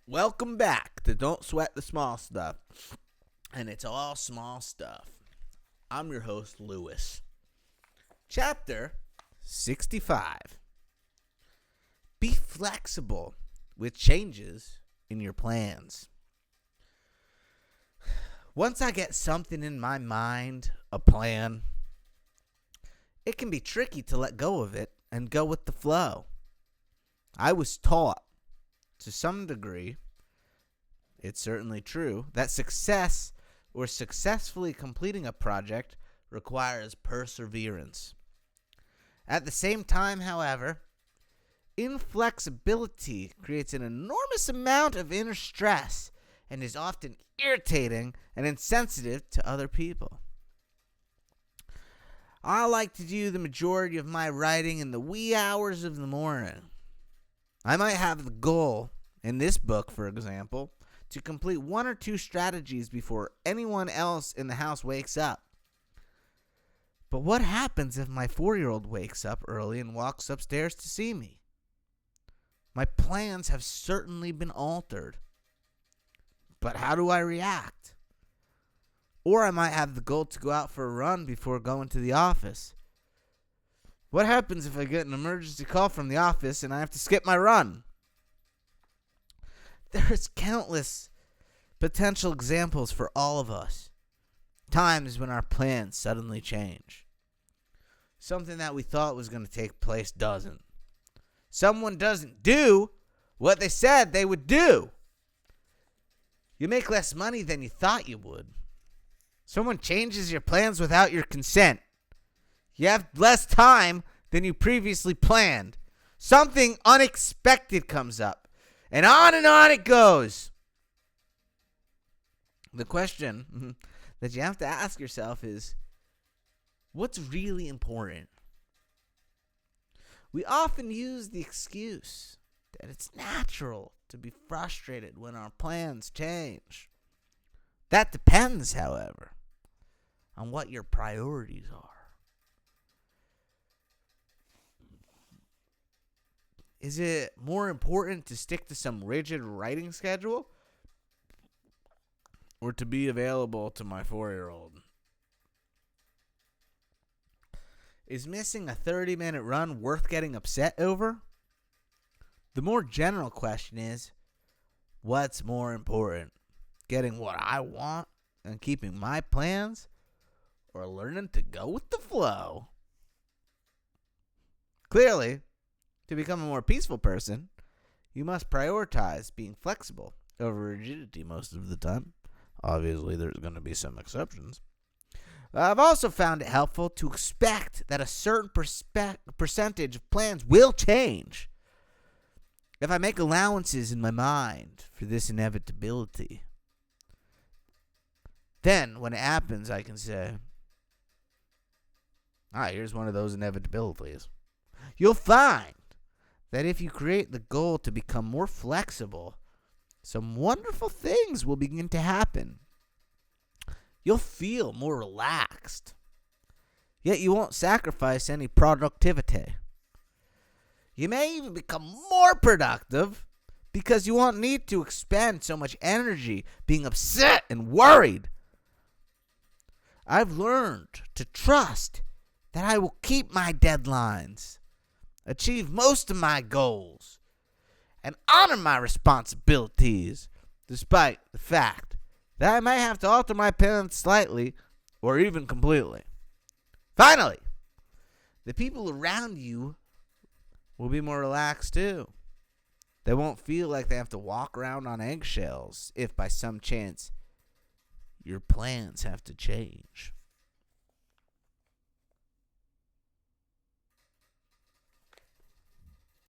Welcome back to Don't Sweat the Small Stuff. And it's all small stuff. I'm your host, Lewis. Chapter 65. Be flexible with changes in your plans. Once I get something in my mind, a plan, it can be tricky to let go of it and go with the flow. I was taught, to some degree, it's certainly true, that success or successfully completing a project requires perseverance. At the same time, however, inflexibility creates an enormous amount of inner stress and is often irritating and insensitive to other people. I like to do the majority of my writing in the wee hours of the morning. I might have the goal, in this book, for example, to complete one or two strategies before anyone else in the house wakes up. But what happens if my 4-year-old wakes up early and walks upstairs to see me? My plans have certainly been altered. But how do I react? Or I might have the goal to go out for a run before going to the office. What happens if I get an emergency call from the office and I have to skip my run? There's countless potential examples for all of us. Times when our plans suddenly change. Something that we thought was going to take place doesn't. Someone doesn't do what they said they would do. You make less money than you thought you would. Someone changes your plans without your consent. You have less time than you previously planned. Something unexpected comes up. And on it goes. The question that you have to ask yourself is, what's really important? We often use the excuse that it's natural to be frustrated when our plans change. That depends, however, on what your priorities are. Is it more important to stick to some rigid writing schedule or to be available to my 4-year-old? Is missing a 30-minute run worth getting upset over? The more general question is, what's more important? Getting what I want and keeping my plans, or learning to go with the flow? Clearly, to become a more peaceful person, you must prioritize being flexible over rigidity most of the time. Obviously, there's going to be some exceptions. I've also found it helpful to expect that a certain percentage of plans will change. If I make allowances in my mind for this inevitability, then when it happens, I can say, here's one of those inevitabilities. You'll find that if you create the goal to become more flexible, some wonderful things will begin to happen. You'll feel more relaxed, yet you won't sacrifice any productivity. You may even become more productive because you won't need to expend so much energy being upset and worried. I've learned to trust that I will keep my deadlines, achieve most of my goals, and honor my responsibilities, despite the fact that I may have to alter my plans slightly or even completely. Finally, the people around you will be more relaxed too. They won't feel like they have to walk around on eggshells if by some chance your plans have to change.